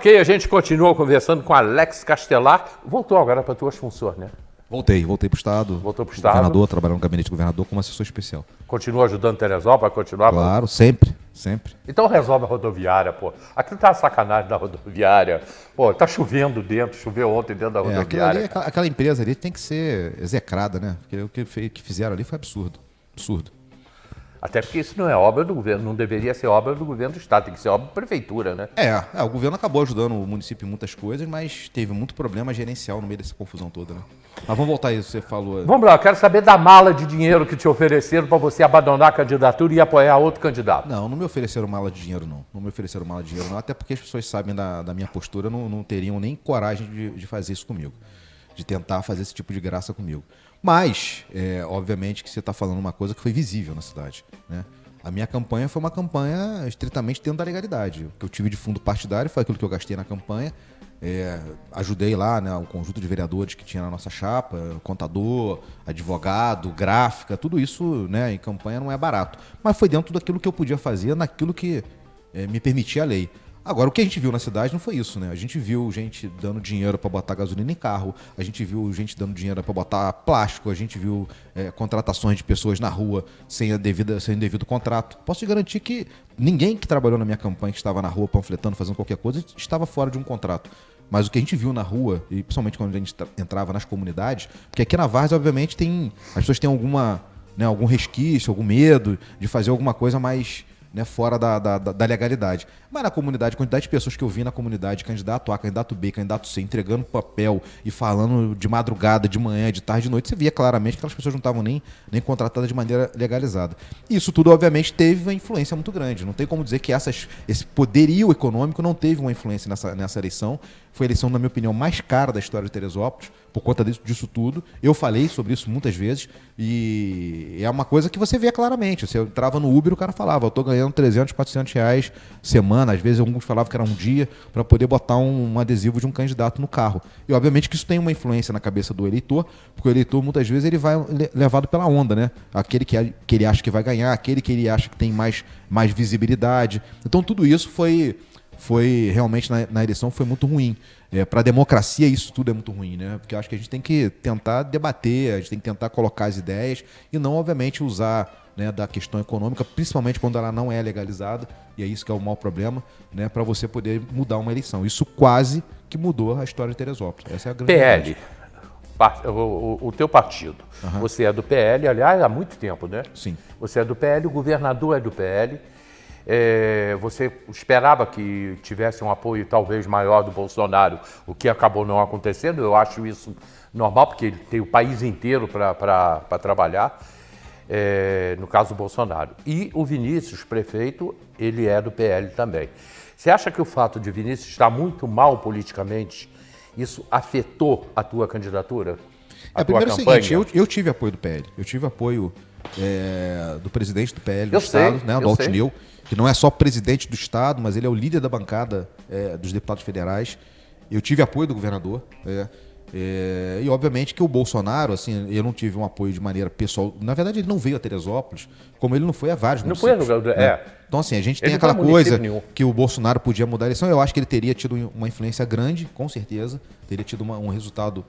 Ok, a gente continua conversando com Alex Castelar. Voltou agora para tuas funções, né? Voltei para o Estado. Voltou para o Estado. Governador, trabalhando no gabinete do governador como assessor especial. Continua ajudando Teresópolis, vai continuar? Claro, sempre. Então resolve a rodoviária, pô. Aquilo tá sacanagem da rodoviária. Pô, tá chovendo dentro, choveu ontem dentro da rodoviária. Aquela empresa ali tem que ser execrada, né? Porque o que fizeram ali foi absurdo. Absurdo. Até porque isso não é obra do governo, não deveria ser obra do governo do Estado, tem que ser obra da prefeitura, né? O governo acabou ajudando o município em muitas coisas, mas teve muito problema gerencial no meio dessa confusão toda, né? Mas vamos voltar a isso, você falou... Vamos lá, eu quero saber da mala de dinheiro que te ofereceram para você abandonar a candidatura e apoiar outro candidato. Não me ofereceram mala de dinheiro, não. Não me ofereceram mala de dinheiro, não. Até porque as pessoas sabem da minha postura, não teriam nem coragem de fazer isso comigo. De tentar fazer esse tipo de graça comigo. Mas, obviamente que você está falando uma coisa que foi visível na cidade, né? A minha campanha foi uma campanha estritamente dentro da legalidade. O que eu tive de fundo partidário foi aquilo que eu gastei na campanha. Ajudei lá, né, o conjunto de vereadores que tinha na nossa chapa, contador, advogado, gráfica, tudo isso, né, em campanha não é barato. Mas foi dentro daquilo que eu podia fazer, naquilo que me permitia a lei. Agora, o que a gente viu na cidade não foi isso, né? A gente viu gente dando dinheiro para botar gasolina em carro, a gente viu gente dando dinheiro para botar plástico, a gente viu contratações de pessoas na rua sem o devido contrato. Posso te garantir que ninguém que trabalhou na minha campanha, que estava na rua panfletando, fazendo qualquer coisa, estava fora de um contrato. Mas o que a gente viu na rua, e principalmente quando a gente entrava nas comunidades, porque aqui na Várzea, obviamente, as pessoas têm algum resquício, algum medo de fazer alguma coisa mais... né, fora da legalidade. Mas na comunidade, a quantidade de pessoas que eu vi na comunidade, candidato A, candidato B, candidato C, entregando papel e falando de madrugada, de manhã, de tarde, de noite, você via claramente que aquelas pessoas não estavam nem contratadas de maneira legalizada. E isso tudo, obviamente, teve uma influência muito grande. Não tem como dizer que esse poderio econômico não teve uma influência nessa eleição. Foi a eleição, na minha opinião, mais cara da história de Teresópolis, por conta disso tudo. Eu falei sobre isso muitas vezes e é uma coisa que você vê claramente. Você entrava no Uber e o cara falava, eu tô ganhando 300, 400 reais semana. Às vezes alguns falavam que era um dia para poder botar um adesivo de um candidato no carro. E obviamente que isso tem uma influência na cabeça do eleitor, porque o eleitor muitas vezes ele vai levado pela onda, né? Aquele que ele acha que vai ganhar, aquele que ele acha que tem mais visibilidade. Então tudo isso foi realmente na eleição foi muito ruim. Para a democracia isso tudo é muito ruim, né? Porque eu acho que a gente tem que tentar debater, a gente tem que tentar colocar as ideias e não, obviamente, usar, né, da questão econômica, principalmente quando ela não é legalizada, e é isso que é o maior problema, né, para você poder mudar uma eleição. Isso quase que mudou a história de Teresópolis. Essa é a grande PL, o teu partido. Uhum. Você é do PL, aliás, há muito tempo, né? Sim. Você é do PL, o governador é do PL. Você esperava que tivesse um apoio talvez maior do Bolsonaro, o que acabou não acontecendo. Eu acho isso normal, porque ele tem o país inteiro para trabalhar, no caso do Bolsonaro. E o Vinícius, prefeito, ele é do PL também. Você acha que o fato de Vinícius estar muito mal politicamente, isso afetou a tua candidatura? Primeiro é o seguinte, eu tive apoio do PL, eu tive apoio do presidente do PL do Estado, né, do Altineu, que não é só presidente do Estado, mas ele é o líder da bancada dos deputados federais. Eu tive apoio do governador. E obviamente que o Bolsonaro, assim, eu não tive um apoio de maneira pessoal. Na verdade, ele não veio a Teresópolis, como ele não foi a vários municípios. Não foi, né? Então, assim, a gente tem aquela coisa que o Bolsonaro podia mudar a eleição. Eu acho que ele teria tido uma influência grande, com certeza. Teria tido um resultado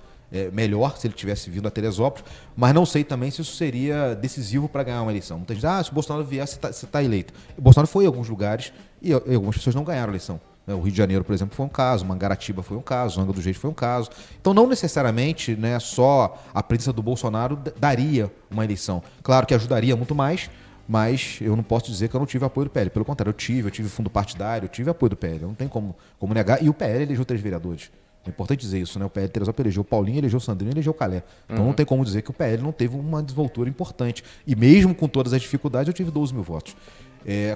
melhor se ele tivesse vindo a Teresópolis, mas não sei também se isso seria decisivo para ganhar uma eleição. Muita gente diz, se o Bolsonaro vier, você está eleito. O Bolsonaro foi em alguns lugares e algumas pessoas não ganharam a eleição. O Rio de Janeiro, por exemplo, foi um caso, Mangaratiba foi um caso, Angra dos Reis foi um caso. Então, não necessariamente, né, só a presença do Bolsonaro daria uma eleição. Claro que ajudaria muito mais, mas eu não posso dizer que eu não tive apoio do PL. Pelo contrário, eu tive fundo partidário, eu tive apoio do PL. Não tem como negar. E o PL elegeu 3 vereadores. É importante dizer isso, né? O PL de Teresópolis elegeu o Paulinho, elegeu o Sandrinho, elegeu o Calé. Então não tem como dizer que o PL não teve uma desvoltura importante. E mesmo com todas as dificuldades, eu tive 12 mil votos.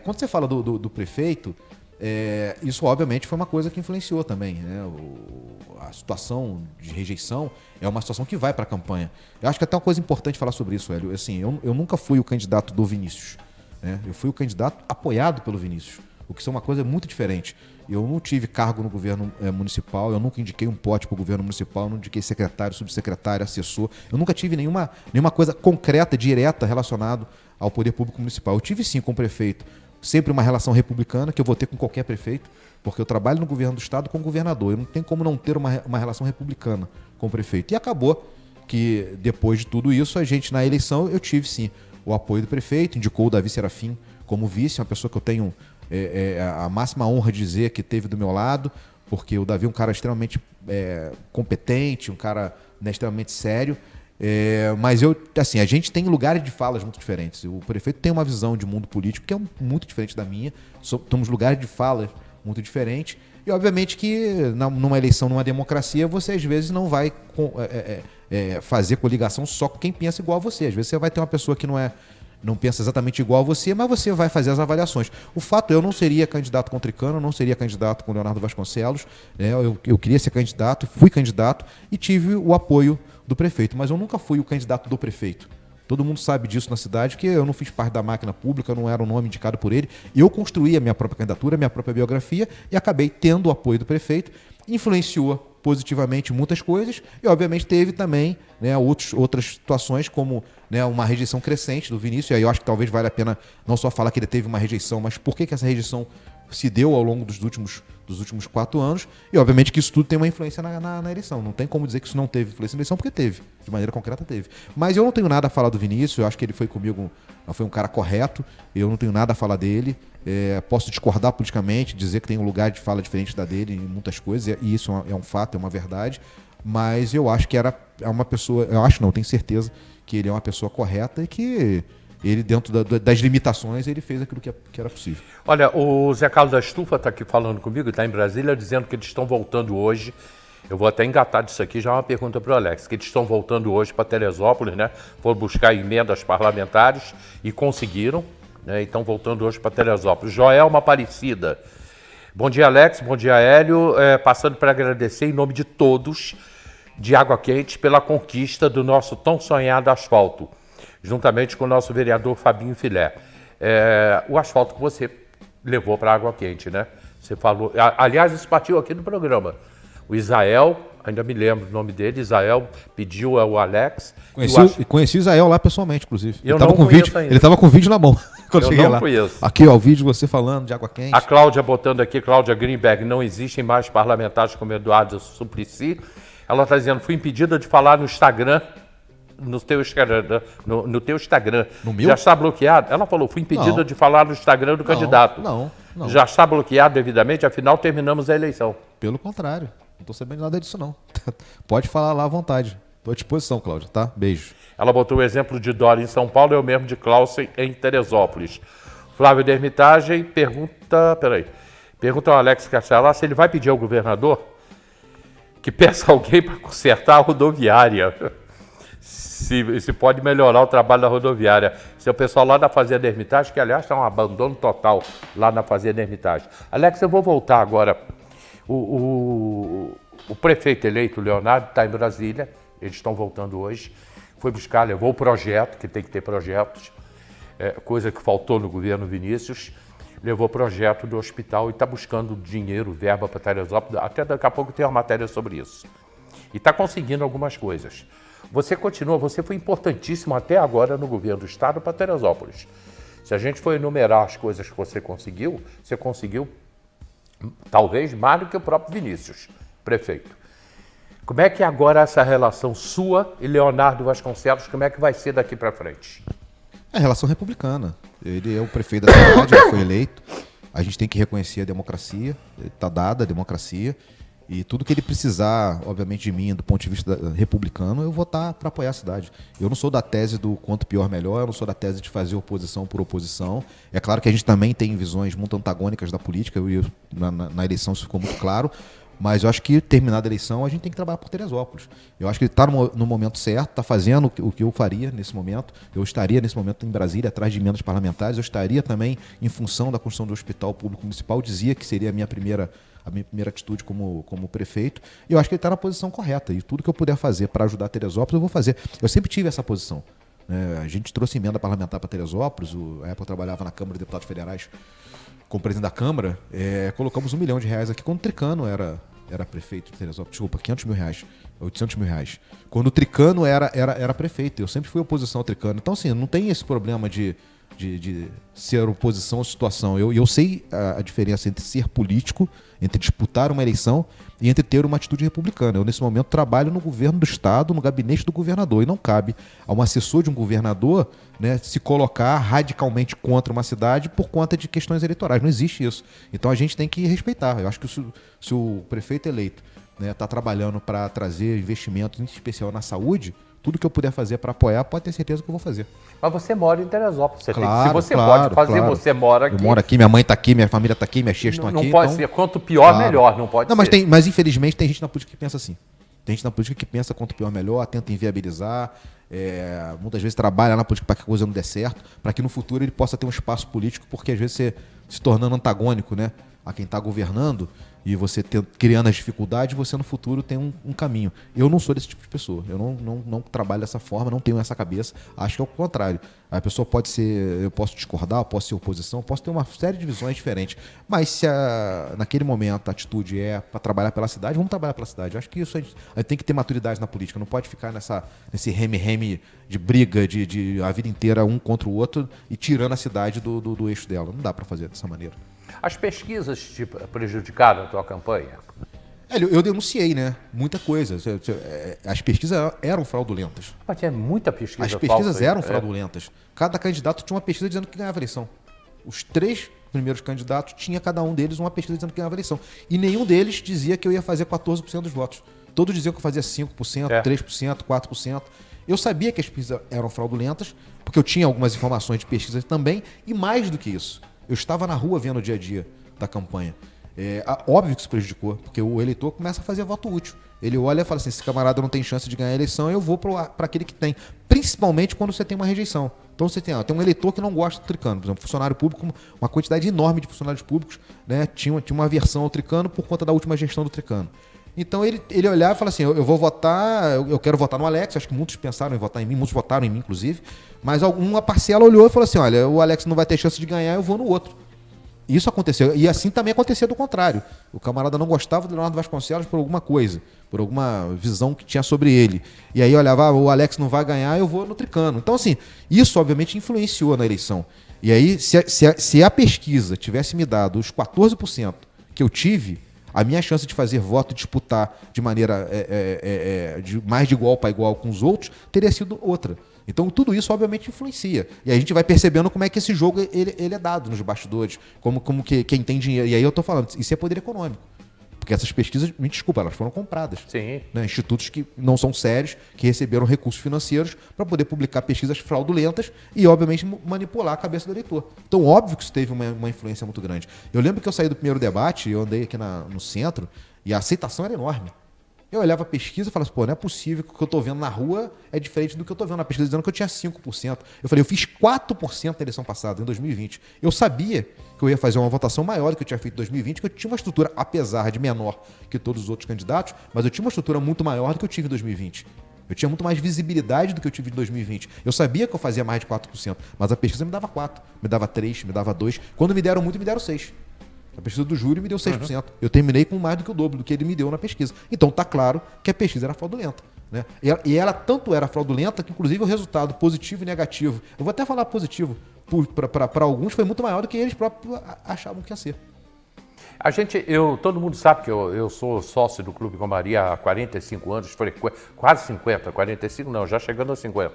Quando você fala do prefeito, isso obviamente foi uma coisa que influenciou também, né? A situação de rejeição é uma situação que vai para a campanha. Eu acho que até uma coisa importante falar sobre isso, Hélio. Assim, eu nunca fui o candidato do Vinícius, né? Eu fui o candidato apoiado pelo Vinícius, o que é uma coisa muito diferente. Eu não tive cargo no governo municipal, eu nunca indiquei um pote para o governo municipal, eu não indiquei secretário, subsecretário, assessor. Eu nunca tive nenhuma coisa concreta, direta relacionada ao poder público municipal. Eu tive sim com o prefeito sempre uma relação republicana que eu vou ter com qualquer prefeito, porque eu trabalho no governo do estado com o governador. Eu não tenho como não ter uma relação republicana com o prefeito. E acabou que, depois de tudo isso, a gente, na eleição, eu tive, sim, o apoio do prefeito, indicou o Davi Serafim como vice, uma pessoa que eu tenho a máxima honra de dizer que teve do meu lado, porque o Davi é um cara extremamente competente, um cara, né, extremamente sério. Mas a gente tem lugares de falas muito diferentes. O prefeito tem uma visão de mundo político que é muito diferente da minha. Temos lugares de fala muito diferentes. E, obviamente, que numa eleição, numa democracia, você às vezes não vai fazer coligação só com quem pensa igual a você. Às vezes você vai ter uma pessoa que não pensa exatamente igual a você, mas você vai fazer as avaliações. O fato, eu não seria candidato com o Tricano, não seria candidato com o Leonardo Vasconcelos, né? Eu queria ser candidato, fui candidato e tive o apoio do prefeito, mas eu nunca fui o candidato do prefeito. Todo mundo sabe disso na cidade, que eu não fiz parte da máquina pública, eu não era um nome indicado por ele. Eu construí a minha própria candidatura, a minha própria biografia e acabei tendo o apoio do prefeito. Influenciou positivamente muitas coisas e, obviamente, teve também, né, outras situações, como, né, uma rejeição crescente do Vinícius. E aí eu acho que talvez valha a pena não só falar que ele teve uma rejeição, mas por que essa rejeição se deu ao longo dos últimos 4 anos. E, obviamente, que isso tudo tem uma influência na eleição. Não tem como dizer que isso não teve influência na eleição, porque teve. De maneira concreta, teve. Mas eu não tenho nada a falar do Vinícius. Eu acho que ele foi comigo, foi um cara correto. Eu não tenho nada a falar dele. Posso discordar politicamente, dizer que tem um lugar de fala diferente da dele em muitas coisas. E isso é um fato, é uma verdade. Mas eu acho que é uma pessoa... Eu acho não, tenho certeza que ele é uma pessoa correta e que... Ele, dentro das limitações, ele fez aquilo que era possível. Olha, o Zé Carlos da Estufa está aqui falando comigo, está em Brasília, dizendo que eles estão voltando hoje. Eu vou até engatar disso aqui, já é uma pergunta para o Alex, que eles estão voltando hoje para Teresópolis, né? Foram buscar emendas parlamentares e conseguiram, né? E estão voltando hoje para Teresópolis. Joelma Aparecida. Bom dia, Alex. Bom dia, Hélio. Passando para agradecer em nome de todos de Água Quente pela conquista do nosso tão sonhado asfalto, juntamente com o nosso vereador Fabinho Filé. O asfalto que você levou para Água Quente, né? Você falou... Aliás, isso partiu aqui no programa. O Isael, ainda me lembro o nome dele, Isael pediu ao Alex... Conheci o Isael lá pessoalmente, inclusive. Ele estava com o vídeo na mão quando eu cheguei não lá. Conheço. Aqui, ó, o vídeo de você falando de Água Quente. A Cláudia botando aqui, Cláudia Greenberg, não existem mais parlamentares como Eduardo Suplicy. Ela está dizendo, fui impedida de falar no Instagram... No teu Instagram. No meu? Já está bloqueado? Ela falou, fui impedida de falar no Instagram do candidato. Não. Já está bloqueado devidamente, afinal terminamos a eleição. Pelo contrário, não estou sabendo nada disso não. Pode falar lá à vontade. Estou à disposição, Cláudia, tá? Beijo. Ela botou o exemplo de Dória em São Paulo, eu mesmo de Clausen em Teresópolis. Flávio da Hermitagem pergunta ao Alex Castelar se ele vai pedir ao governador que peça alguém para consertar a rodoviária. Se pode melhorar o trabalho da rodoviária. Se o pessoal lá da Fazenda Hermitage, que aliás está um abandono total lá na Fazenda Hermitage. Alex, eu vou voltar agora. O prefeito eleito, Leonardo, está em Brasília, eles estão voltando hoje. Foi buscar, levou o projeto, que tem que ter projetos, coisa que faltou no governo Vinícius. Levou o projeto do hospital e está buscando dinheiro, verba para Teresópolis. Até daqui a pouco tem uma matéria sobre isso. E está conseguindo algumas coisas. Você foi importantíssimo até agora no governo do estado para Teresópolis. Se a gente for enumerar as coisas que você conseguiu talvez mais do que o próprio Vinícius, prefeito. Como é que agora essa relação sua e Leonardo Vasconcelos, como é que vai ser daqui para frente? É a relação republicana. Ele é o prefeito da cidade, ele foi eleito. A gente tem que reconhecer a democracia, está dada a democracia. E tudo que ele precisar, obviamente, de mim, do ponto de vista republicano, eu vou estar para apoiar a cidade. Eu não sou da tese do quanto pior, melhor. Eu não sou da tese de fazer oposição por oposição. É claro que a gente também tem visões muito antagônicas da política. Na eleição isso ficou muito claro. Mas eu acho que, terminada a eleição, a gente tem que trabalhar por Teresópolis. Eu acho que ele está no momento certo, está fazendo o que eu faria nesse momento. Eu estaria, nesse momento, em Brasília, atrás de emendas parlamentares. Eu estaria também em função da construção do Hospital Público Municipal. Dizia que seria a minha primeira atitude como prefeito. E eu acho que ele está na posição correta. E tudo que eu puder fazer para ajudar Teresópolis, eu vou fazer. Eu sempre tive essa posição. A gente trouxe emenda parlamentar para Teresópolis. Na época eu trabalhava na Câmara de Deputados Federais como presidente da Câmara. Colocamos R$1 milhão aqui quando o Tricano era prefeito de Teresópolis. Desculpa, R$500 mil. 800 mil reais. Quando o Tricano era prefeito. Eu sempre fui oposição ao Tricano. Então, assim, não tem esse problema de ser oposição à situação. Eu sei a diferença entre ser político, entre disputar uma eleição e entre ter uma atitude republicana. Eu, nesse momento, trabalho no governo do Estado, no gabinete do governador, e não cabe a um assessor de um governador, né, se colocar radicalmente contra uma cidade por conta de questões eleitorais. Não existe isso. Então a gente tem que respeitar. Eu acho que se o prefeito eleito está trabalhando para trazer investimentos, em especial na saúde, tudo que eu puder fazer para apoiar, pode ter certeza que eu vou fazer. Mas você mora em Teresópolis. Se você claro, pode fazer, claro. você mora aqui. Eu moro aqui, minha mãe está aqui, minha família está aqui, minhas tias estão aqui. Não pode ser. Quanto pior, melhor. Não pode ser. Mas infelizmente tem gente na política que pensa assim. Tem gente na política que pensa quanto pior, melhor, tenta inviabilizar. Muitas vezes trabalha na política para que a coisa não dê certo, para que no futuro ele possa ter um espaço político, porque às vezes você se tornando antagônico, né, a quem está governando, e você criando as dificuldades, você no futuro tem um caminho. Eu não sou desse tipo de pessoa. Eu não trabalho dessa forma, não tenho essa cabeça. Acho que é o contrário. A pessoa pode ser... Eu posso discordar, eu posso ser oposição, eu posso ter uma série de visões diferentes. Mas se naquele momento a atitude é para trabalhar pela cidade, vamos trabalhar pela cidade. Eu acho que isso a gente tem que ter maturidade na política. Não pode ficar nesse reme-reme de briga de a vida inteira um contra o outro e tirando a cidade do eixo dela. Não dá para fazer dessa maneira. As pesquisas te prejudicaram a tua campanha? Eu denunciei, né? Muita coisa. As pesquisas eram fraudulentas. Mas tinha muita pesquisa As pesquisas falsa, eram fraudulentas. Cada candidato tinha uma pesquisa dizendo que ganhava a eleição. Os 3 primeiros candidatos, tinha cada um deles uma pesquisa dizendo que ganhava a eleição. E nenhum deles dizia que eu ia fazer 14% dos votos. Todos diziam que eu fazia 5%, 3%, 4%. Eu sabia que as pesquisas eram fraudulentas, porque eu tinha algumas informações de pesquisa também, e mais do que isso. Eu estava na rua vendo o dia a dia da campanha. Óbvio que isso prejudicou, porque o eleitor começa a fazer voto útil. Ele olha e fala assim, esse camarada não tem chance de ganhar a eleição, eu vou para aquele que tem. Principalmente quando você tem uma rejeição. Então você tem um eleitor que não gosta do Tricano. Por exemplo, funcionário público, uma quantidade enorme de funcionários públicos, né, tinha uma aversão ao Tricano por conta da última gestão do Tricano. Então ele olhava e falava assim, eu vou votar, eu quero votar no Alex, acho que muitos pensaram em votar em mim, muitos votaram em mim, inclusive, mas uma parcela olhou e falou assim, olha, o Alex não vai ter chance de ganhar, eu vou no outro. Isso aconteceu. E assim também acontecia do contrário. O camarada não gostava do Leonardo Vasconcelos por alguma coisa, por alguma visão que tinha sobre ele. E aí olhava, o Alex não vai ganhar, eu vou no Tricano. Então, assim, isso obviamente influenciou na eleição. E aí, se a pesquisa tivesse me dado os 14% que eu tive, a minha chance de fazer voto e disputar de maneira mais de igual para igual com os outros teria sido outra. Então tudo isso obviamente influencia. E aí a gente vai percebendo como é que esse jogo ele é dado nos bastidores, como que quem tem dinheiro. E aí eu estou falando, isso é poder econômico. Porque essas pesquisas, me desculpa, elas foram compradas. Sim. Né? Institutos que não são sérios, que receberam recursos financeiros para poder publicar pesquisas fraudulentas e, obviamente, manipular a cabeça do eleitor. Então, óbvio que isso teve uma influência muito grande. Eu lembro que eu saí do primeiro debate, eu andei aqui no centro, e a aceitação era enorme. Eu olhava a pesquisa e falava assim, pô, não é possível que o que eu estou vendo na rua é diferente do que eu estou vendo na pesquisa, dizendo que eu tinha 5%. Eu falei, eu fiz 4% na eleição passada, em 2020. Eu sabia que eu ia fazer uma votação maior do que eu tinha feito em 2020, que eu tinha uma estrutura, apesar de menor que todos os outros candidatos, mas eu tinha uma estrutura muito maior do que eu tive em 2020. Eu tinha muito mais visibilidade do que eu tive em 2020. Eu sabia que eu fazia mais de 4%, mas a pesquisa me dava 4%, me dava 3%, me dava 2%. Quando me deram muito, me deram 6%. A pesquisa do Júlio me deu 6%. Uhum. Eu terminei com mais do que o dobro do que ele me deu na pesquisa. Então tá claro que a pesquisa era fraudulenta. Né? E ela tanto era fraudulenta que, inclusive, o resultado positivo e negativo, eu vou até falar positivo, para alguns foi muito maior do que eles próprios achavam que ia ser. Todo mundo sabe que eu sou sócio do Clube Comaria há 45 anos, quase 50, 45 não, já chegando aos 50.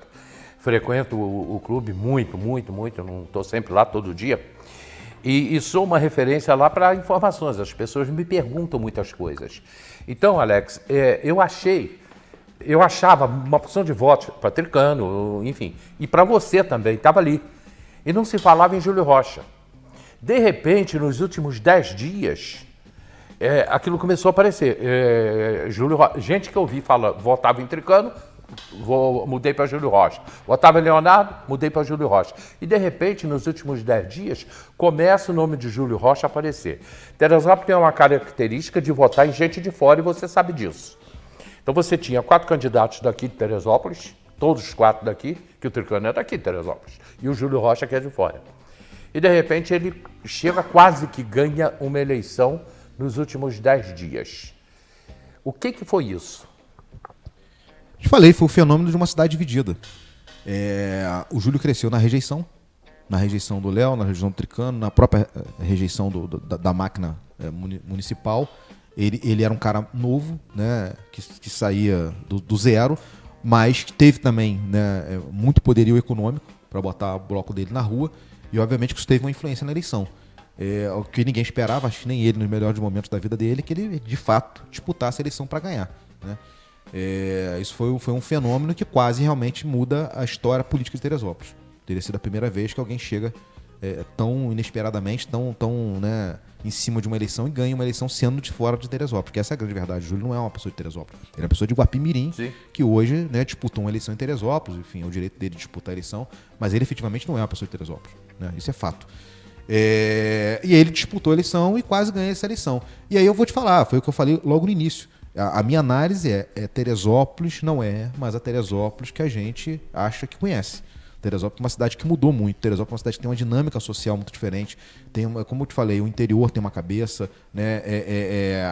Frequento o clube muito, eu não estou sempre lá todo dia. E sou uma referência lá para informações, as pessoas me perguntam muitas coisas. Então, Alex, eu achava uma porção de votos para Tricano, enfim, e para você também, estava ali. E não se falava em Júlio Rocha. De repente, nos últimos 10 dias, aquilo começou a aparecer. Gente que eu vi votava em Tricano, mudei para Júlio Rocha. Votava em Leonardo, mudei para Júlio Rocha. E, de repente, nos últimos 10 dias, começa o nome de Júlio Rocha a aparecer. Teresópolis tem uma característica de votar em gente de fora e você sabe disso. Então, você tinha 4 candidatos daqui de Teresópolis, todos os 4 daqui, que o Tricano é daqui de Teresópolis, e o Júlio Rocha que é de fora. E, de repente, ele chega quase que ganha uma eleição nos últimos 10 dias. O que foi isso? Te falei, foi o fenômeno de uma cidade dividida. O Júlio cresceu na rejeição do Léo, na rejeição do Tricano, na própria rejeição da máquina municipal. Ele era um cara novo, né, que saía do zero, mas que teve também, né, muito poderio econômico para botar o bloco dele na rua, e obviamente que isso teve uma influência na eleição. O que ninguém esperava, acho que nem ele nos melhores momentos da vida dele, que ele de fato disputasse a eleição para ganhar, né? Isso foi um fenômeno que quase realmente muda a história política de Teresópolis. Teria sido a primeira vez que alguém chega tão inesperadamente, tão né, em cima de uma eleição e ganha uma eleição sendo de fora de Teresópolis. Porque essa é a grande verdade. O Júlio não é uma pessoa de Teresópolis. Ele é uma pessoa de Guapimirim, que hoje, né, disputou uma eleição em Teresópolis. Enfim, é o direito dele de disputar a eleição. Mas ele efetivamente não é uma pessoa de Teresópolis, né? Isso é fato. E ele disputou a eleição e quase ganha essa eleição. E aí eu vou te falar, foi o que eu falei logo no início. A minha análise Teresópolis não é mais a Teresópolis que a gente acha que conhece. Teresópolis é uma cidade que mudou muito. Teresópolis é uma cidade que tem uma dinâmica social muito diferente. Como eu te falei, o interior tem uma cabeça, né?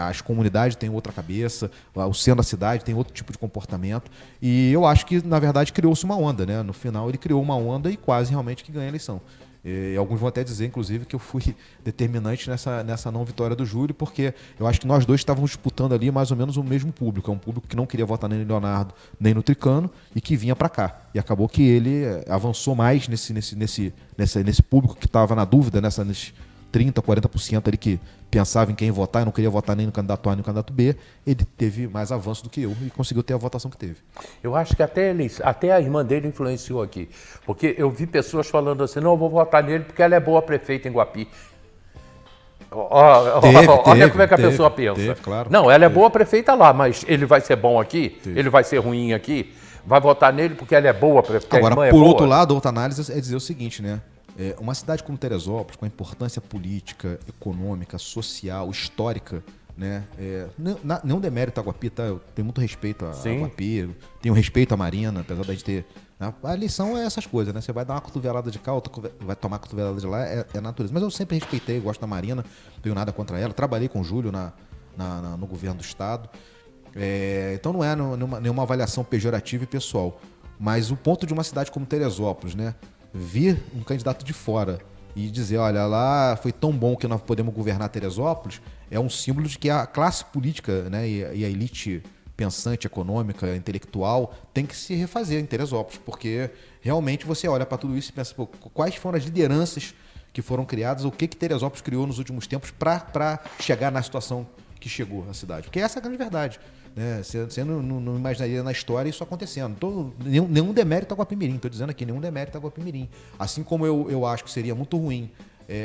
As comunidades têm outra cabeça, o centro da cidade tem outro tipo de comportamento. E eu acho que, na verdade, criou-se uma onda, né? No final, ele criou uma onda e quase realmente que ganha a eleição. E alguns vão até dizer, inclusive, que eu fui determinante nessa não vitória do Júlio, porque eu acho que nós dois estávamos disputando ali mais ou menos o mesmo público. É um público que não queria votar nem no Leonardo, nem no Tricano, e que vinha para cá. E acabou que ele avançou mais nesse público que estava na dúvida, nesses 30%, 40% ali que pensava em quem votar e não queria votar nem no candidato A nem no candidato B. Ele teve mais avanço do que eu e conseguiu ter a votação que teve. Eu acho que até a irmã dele influenciou aqui. Porque eu vi pessoas falando assim, não, eu vou votar nele porque ela é boa prefeita em Guapi. Olha como é que a pessoa pensa. Claro, não, ela é boa prefeita lá, mas ele vai ser bom aqui? Ele vai ser ruim aqui? Vai votar nele porque ela é boa prefeita? Agora, por outro lado, outra análise é dizer o seguinte, né? Uma cidade como Teresópolis, com a importância política, econômica, social, histórica, né? Não demérito a Guapi, tá? Eu tenho muito respeito a Guapi, tenho respeito à Marina, apesar de ter... A lição é essas coisas, né? Você vai dar uma cotovelada de cá, outra vai tomar uma cotovelada de lá, é natureza. Mas eu sempre respeitei, gosto da Marina, não tenho nada contra ela. Trabalhei com o Júlio no governo do estado. Então não é nenhuma avaliação pejorativa e pessoal. Mas o ponto de uma cidade como Teresópolis, né? Vir um candidato de fora e dizer, olha, lá foi tão bom que nós podemos governar Teresópolis, é um símbolo de que a classe política, né, e a elite pensante, econômica, intelectual, tem que se refazer em Teresópolis, porque realmente você olha para tudo isso e pensa, pô, quais foram as lideranças que foram criadas, o que Teresópolis criou nos últimos tempos para chegar na situação que chegou a cidade. Porque essa é a grande verdade. Né? Você não imaginaria na história isso acontecendo. Nenhum demérito a Guapimirim, estou dizendo aqui, nenhum demérito a Guapimirim. Assim como eu acho que seria muito ruim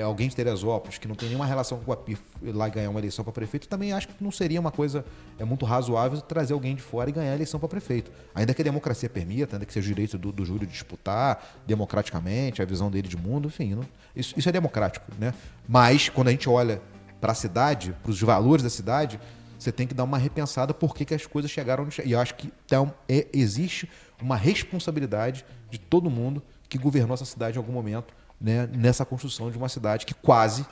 alguém de Teresópolis, que não tem nenhuma relação com o Guapi, lá ganhar uma eleição para prefeito, também acho que não seria uma coisa muito razoável trazer alguém de fora e ganhar a eleição para prefeito. Ainda que a democracia permita, ainda que seja o direito do Júlio disputar democraticamente, a visão dele de mundo, enfim, isso é democrático. Né? Mas, quando a gente olha para a cidade, para os valores da cidade, você tem que dar uma repensada por que as coisas chegaram. E eu acho que existe uma responsabilidade de todo mundo que governou essa cidade em algum momento, né, nessa construção de uma cidade que quase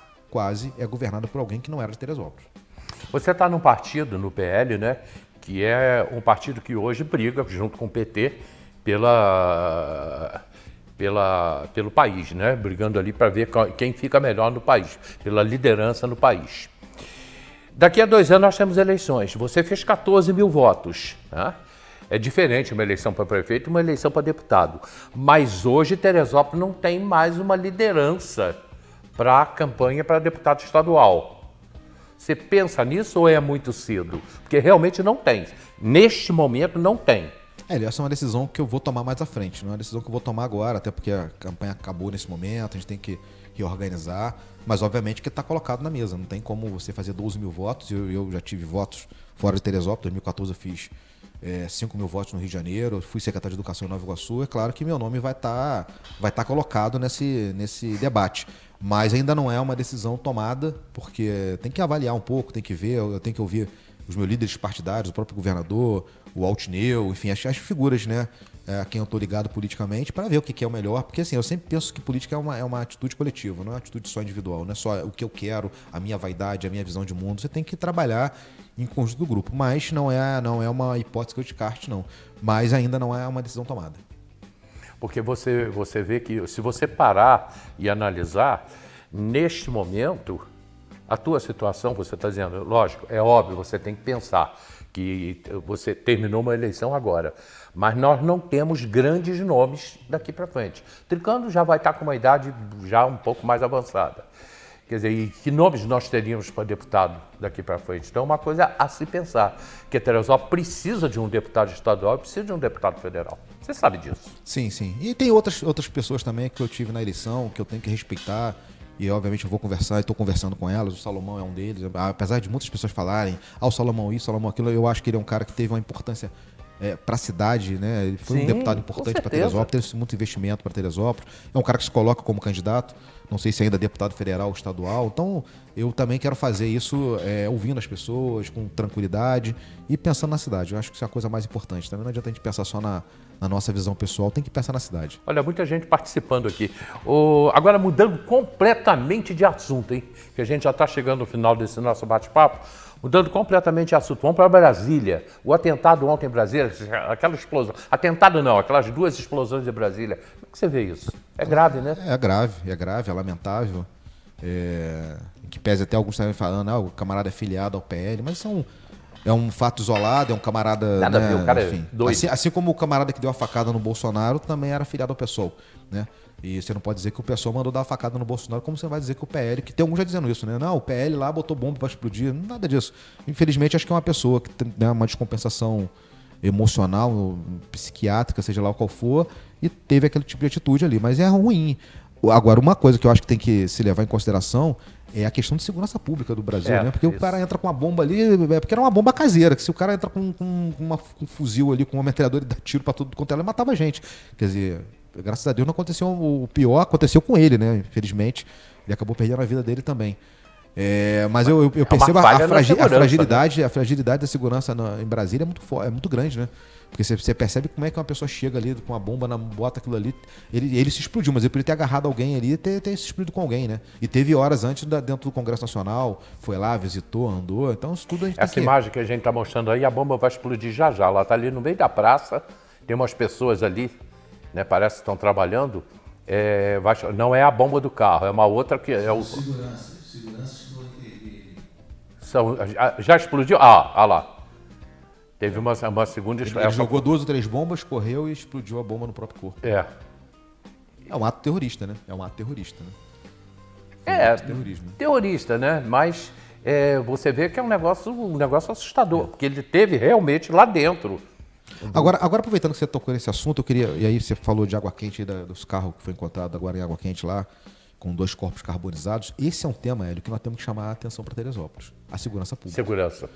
é governada por alguém que não era de Teresópolis. Você está num partido, no PL, né, que é um partido que hoje briga, junto com o PT, pelo país, né, brigando ali para ver quem fica melhor no país, pela liderança no país. Daqui a 2 anos nós temos eleições. Você fez 14 mil votos. Né? É diferente uma eleição para prefeito e uma eleição para deputado. Mas hoje Teresópolis não tem mais uma liderança para a campanha para deputado estadual. Você pensa nisso ou é muito cedo? Porque realmente não tem. Neste momento não tem. Essa é uma decisão que eu vou tomar mais à frente. Não é uma decisão que eu vou tomar agora, até porque a campanha acabou nesse momento, a gente tem que reorganizar. Mas, obviamente, que está colocado na mesa. Não tem como você fazer 12 mil votos. Eu já tive votos fora de Teresópolis. Em 2014 eu fiz 5 mil votos no Rio de Janeiro. Eu fui secretário de Educação em Nova Iguaçu. É claro que meu nome vai tá colocado nesse debate. Mas ainda não é uma decisão tomada, porque tem que avaliar um pouco, tem que ver. Eu tenho que ouvir os meus líderes partidários, o próprio governador, o Altineu, enfim, as figuras, né, a quem eu estou ligado politicamente, para ver o que é o melhor. Porque assim, eu sempre penso que política é uma atitude coletiva, não é uma atitude só individual. Não é só o que eu quero, a minha vaidade, a minha visão de mundo. Você tem que trabalhar em conjunto do grupo. Mas não é uma hipótese que eu descarte, não. Mas ainda não é uma decisão tomada. Porque você vê que se você parar e analisar, neste momento, a tua situação, você está dizendo, lógico, é óbvio, você tem que pensar que você terminou uma eleição agora, mas nós não temos grandes nomes daqui para frente. Tricando já vai estar com uma idade já um pouco mais avançada. Quer dizer, e que nomes nós teríamos para deputado daqui para frente? Então é uma coisa a se pensar, que Teresópolis precisa de um deputado estadual e precisa de um deputado federal. Você sabe disso. Sim, sim. E tem outras pessoas também que eu tive na eleição, que eu tenho que respeitar. E obviamente eu vou conversar, e estou conversando com elas. O Salomão é um deles. Apesar de muitas pessoas falarem, o Salomão isso, Salomão aquilo, eu acho que ele é um cara que teve uma importância para a cidade, né? Ele foi um deputado importante para Teresópolis, teve muito investimento para Teresópolis. É um cara que se coloca como candidato. Não sei se ainda é deputado federal ou estadual. Então, eu também quero fazer isso ouvindo as pessoas, com tranquilidade e pensando na cidade. Eu acho que isso é a coisa mais importante. Também não adianta a gente pensar só na nossa visão pessoal, tem que pensar na cidade. Olha, muita gente participando aqui. Agora, mudando completamente de assunto, hein? Que a gente já está chegando no final desse nosso bate-papo. Mudando completamente de assunto. Vamos para Brasília. O atentado ontem em Brasília, aquela explosão. Atentado não, aquelas 2 explosões de Brasília. Como é que você vê isso? É grave, né? É grave, é lamentável. Em que pese até alguns também falando, o camarada é filiado ao PL, mas é um fato isolado, é um camarada... Nada a ver, o cara enfim, é doido. Assim como o camarada que deu a facada no Bolsonaro também era filiado ao PSOL, né? E você não pode dizer que o PSOL mandou dar a facada no Bolsonaro, como você vai dizer que o PL, que tem alguns já dizendo isso, né? Não, o PL lá botou bomba para explodir, nada disso. Infelizmente, acho que é uma pessoa que tem uma descompensação emocional, psiquiátrica, seja lá qual for, e teve aquele tipo de atitude ali, mas é ruim. Agora, uma coisa que eu acho que tem que se levar em consideração é a questão de segurança pública do Brasil, né? Porque isso. O cara entra com uma bomba ali, porque era uma bomba caseira, que se o cara entra com um fuzil ali, com uma metralhadora e dá tiro pra tudo quanto ela, matava a gente. Quer dizer, graças a Deus não aconteceu, o pior aconteceu com ele, né? Infelizmente, ele acabou perdendo a vida dele também. Mas eu percebo a fragilidade da segurança em Brasília é muito grande, né? Porque você percebe como é que uma pessoa chega ali com uma bomba, bota aquilo ali, ele se explodiu, mas ele poderia ter agarrado alguém ali e ter se explodido com alguém, né? E teve horas antes dentro do Congresso Nacional, foi lá, visitou, andou, então isso tudo a gente Essa imagem que a gente está mostrando aí, a bomba vai explodir já já, ela está ali no meio da praça, tem umas pessoas ali, né? Parece que estão trabalhando, não é a bomba do carro, é uma outra que é o... Segurança já explodiu? Ah lá. Teve uma segunda... Ele jogou 2 ou 3 bombas, correu e explodiu a bomba no próprio corpo. É um ato terrorista, né? É um ato terrorista, né? Terrorista, né? Mas você vê que é um negócio assustador, porque ele teve realmente lá dentro. Agora, aproveitando que você tocou nesse assunto, eu queria... E aí você falou de água quente, dos carros que foi encontrado agora em água quente lá, com 2 corpos carbonizados. Esse é um tema, Hélio, que nós temos que chamar a atenção para Teresópolis. A segurança pública. Segurança.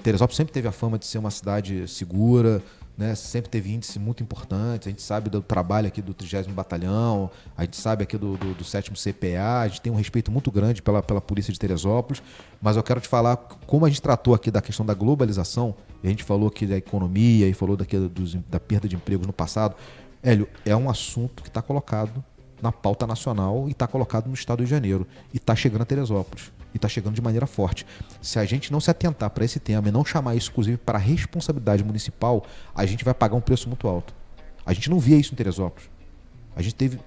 Teresópolis sempre teve a fama de ser uma cidade segura, né? Sempre teve índices muito importantes. A gente sabe do trabalho aqui do 30º Batalhão, a gente sabe aqui do 7º CPA, a gente tem um respeito muito grande pela polícia de Teresópolis, mas eu quero te falar como a gente tratou aqui da questão da globalização, e a gente falou aqui da economia e falou da perda de empregos no passado. Hélio, é um assunto que está colocado na pauta nacional e está colocado no estado do Rio de Janeiro e está chegando a Teresópolis. E está chegando de maneira forte. Se a gente não se atentar para esse tema e não chamar isso, inclusive, para responsabilidade municipal, a gente vai pagar um preço muito alto. A gente não via isso em Teresópolis. A gente teve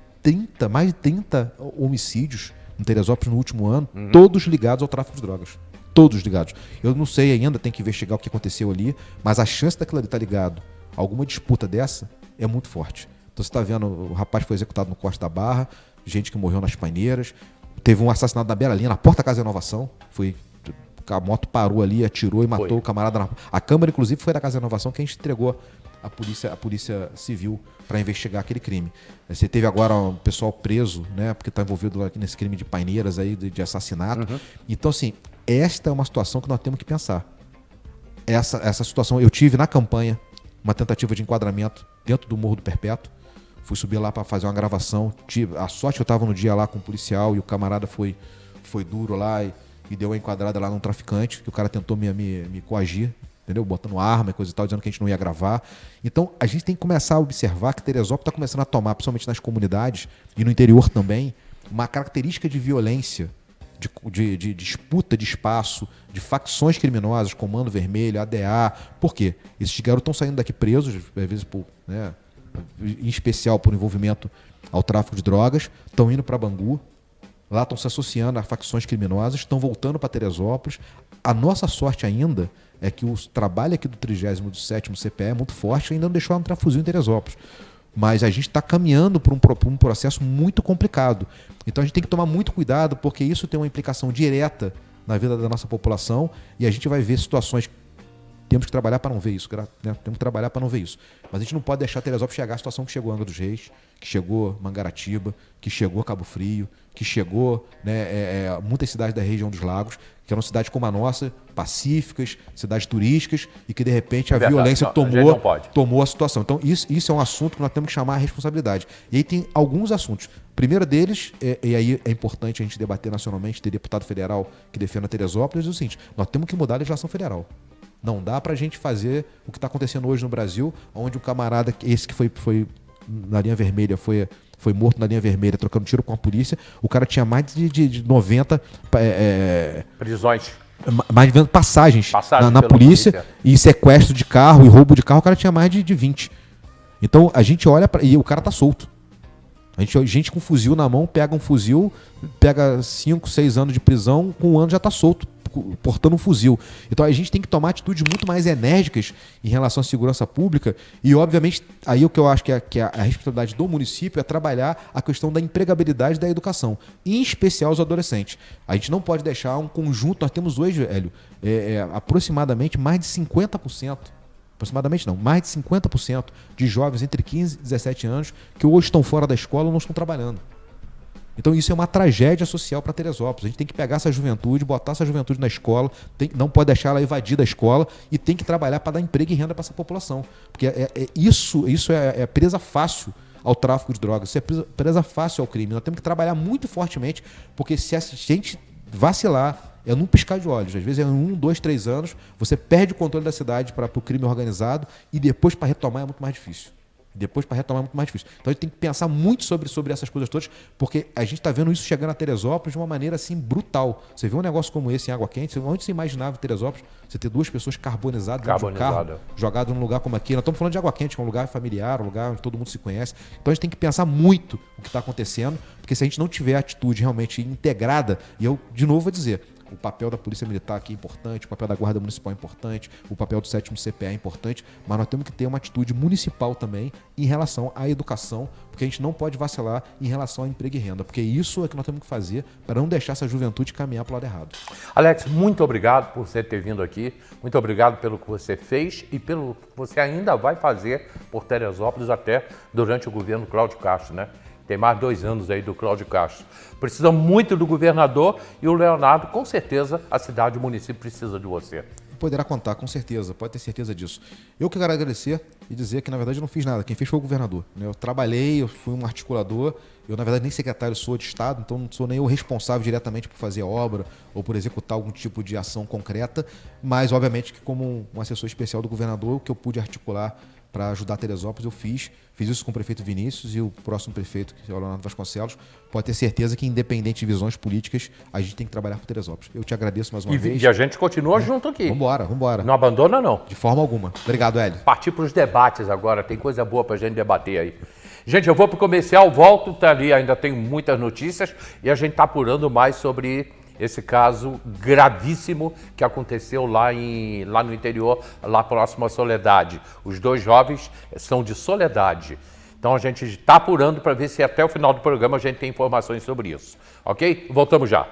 mais de 30 homicídios em Teresópolis no último ano, todos ligados ao tráfico de drogas. Todos ligados. Eu não sei ainda, tem que investigar o que aconteceu ali, mas a chance daquilo ali estar ligado a alguma disputa dessa é muito forte. Então você está vendo, o rapaz foi executado no Costa da Barra, gente que morreu nas Paineiras. Teve um assassinato na Bela Linha, na Porta Casa Inovação. A moto parou ali, atirou e matou o camarada. A Câmara, inclusive, foi da Casa Inovação que a gente entregou à Polícia Civil para investigar aquele crime. Você teve agora um pessoal preso, né? Porque está envolvido nesse crime de Paineiras aí, de assassinato. Então, assim, esta é uma situação que nós temos que pensar. Essa situação, eu tive na campanha uma tentativa de enquadramento dentro do Morro do Perpétuo. Fui subir lá para fazer uma gravação. A sorte eu estava no dia lá com o policial e o camarada foi duro lá e deu uma enquadrada lá num traficante, que o cara tentou me coagir, entendeu? Botando arma e coisa e tal, dizendo que a gente não ia gravar. Então, a gente tem que começar a observar que Teresópolis está começando a tomar, principalmente nas comunidades e no interior também, uma característica de violência, de disputa de espaço, de facções criminosas, Comando Vermelho, ADA. Por quê? Esses garotos estão saindo daqui presos, às vezes por, né, em especial por envolvimento ao tráfico de drogas, estão indo para Bangu, lá estão se associando a facções criminosas, estão voltando para Teresópolis. A nossa sorte ainda é que o trabalho aqui do 37º CPE é muito forte, ainda não deixou entrar fuzil em Teresópolis. Mas a gente está caminhando por um processo muito complicado. Então a gente tem que tomar muito cuidado, porque isso tem uma implicação direta na vida da nossa população e a gente vai ver situações. Temos que trabalhar para não ver isso, né? Temos que trabalhar para não ver isso. Mas a gente não pode deixar Teresópolis chegar à situação que chegou Angra dos Reis, que chegou Mangaratiba, que chegou Cabo Frio, que chegou, né, muitas cidades da região dos lagos, que eram cidades como a nossa, pacíficas, cidades turísticas, e que de repente a violência tomou a situação. Então isso é um assunto que nós temos que chamar a responsabilidade. E aí tem alguns assuntos. O primeiro deles, e aí é importante a gente debater nacionalmente, ter deputado federal que defenda Teresópolis, é o seguinte: nós temos que mudar a legislação federal. Não dá pra gente fazer o que está acontecendo hoje no Brasil, onde o camarada, esse que foi na linha vermelha, foi morto na linha vermelha, trocando tiro com a polícia, o cara tinha mais de 90 prisões. Mais de 90 passagens na polícia, e sequestro de carro e roubo de carro, o cara tinha mais de 20. Então a gente olha e o cara tá solto. A gente com fuzil na mão pega um fuzil, pega 5, 6 anos de prisão, com 1 ano já tá solto, portando um fuzil. Então a gente tem que tomar atitudes muito mais enérgicas em relação à segurança pública e, obviamente, aí o que eu acho que é a responsabilidade do município é trabalhar a questão da empregabilidade da educação, em especial os adolescentes. A gente não pode deixar um conjunto, nós temos hoje, Hélio, aproximadamente mais de 50%, mais de 50% de jovens entre 15 e 17 anos que hoje estão fora da escola ou não estão trabalhando. Então isso é uma tragédia social para Teresópolis. A gente tem que pegar essa juventude, botar essa juventude na escola, não pode deixar ela evadir da escola e tem que trabalhar para dar emprego e renda para essa população. Porque isso é presa fácil ao tráfico de drogas, isso é presa fácil ao crime. Nós temos que trabalhar muito fortemente, porque se a gente vacilar, é num piscar de olhos. Às vezes é em 1, 2, 3 anos, você perde o controle da cidade para o crime organizado e depois para retomar é muito mais difícil. Então a gente tem que pensar muito sobre essas coisas todas, porque a gente está vendo isso chegando a Teresópolis de uma maneira assim brutal. Você vê um negócio como esse em Água Quente, onde você imaginava em Teresópolis você ter 2 pessoas carbonizadas dentro de um carro, jogado num lugar como aqui. Nós estamos falando de Água Quente, que é um lugar familiar, um lugar onde todo mundo se conhece. Então a gente tem que pensar muito o que está acontecendo, porque se a gente não tiver atitude realmente integrada, e eu de novo vou dizer, o papel da Polícia Militar aqui é importante, o papel da Guarda Municipal é importante, o papel do 7º CPE é importante, mas nós temos que ter uma atitude municipal também em relação à educação, porque a gente não pode vacilar em relação a emprego e renda, porque isso é que nós temos que fazer para não deixar essa juventude caminhar para o lado errado. Alex, muito obrigado por você ter vindo aqui, muito obrigado pelo que você fez e pelo que você ainda vai fazer por Teresópolis até durante o governo Cláudio Castro, né? Tem mais 2 anos aí do Cláudio Castro. Precisa muito do governador e o Leonardo, com certeza, a cidade e o município precisa de você. Poderá contar, com certeza, pode ter certeza disso. Eu que quero agradecer e dizer que, na verdade, eu não fiz nada. Quem fez foi o governador. Eu trabalhei, eu fui um articulador, eu, na verdade, nem secretário sou de Estado, então não sou nem o responsável diretamente por fazer a obra ou por executar algum tipo de ação concreta, mas, obviamente, que como um assessor especial do governador, o que eu pude articular para ajudar Teresópolis, eu fiz isso com o prefeito Vinícius e o próximo prefeito, que é o Leonardo Vasconcelos. Pode ter certeza que, independente de visões políticas, a gente tem que trabalhar por Teresópolis. Eu te agradeço mais uma vez. E a gente continua junto aqui. Vambora. Não abandona, não. De forma alguma. Obrigado, Hélio. Partir para os debates agora, tem coisa boa para a gente debater aí. Gente, eu vou para o comercial, volto, tá ali, ainda tem muitas notícias e a gente está apurando mais sobre esse caso gravíssimo que aconteceu lá no interior, lá próximo à Soledade. Os 2 jovens são de Soledade. Então a gente está apurando para ver se até o final do programa a gente tem informações sobre isso. Ok? Voltamos já.